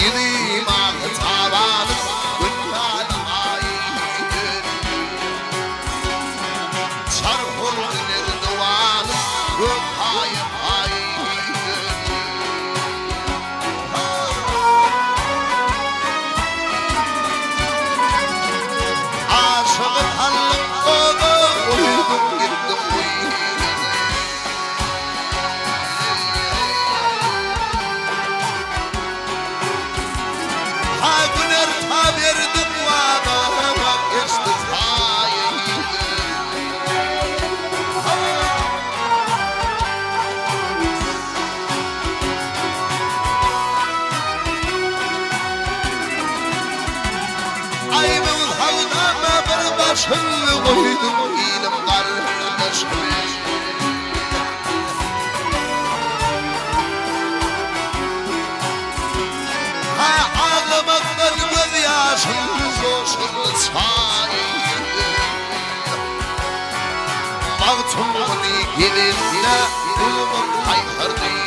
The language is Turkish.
Yedi mağı tavanı Gülhali ayın Çarpın diner duvanı Gülhali ayın Aşığı tanrım oğlu Uydum girdim uyun Ha güner ta verdim vada Geçti sayıydı Aybın havdama bir başını koydum İlim kardeşim Ağlamaktan göz yaşım coşur sayıydı Baktım bunu gelinle Ulumum haykırdı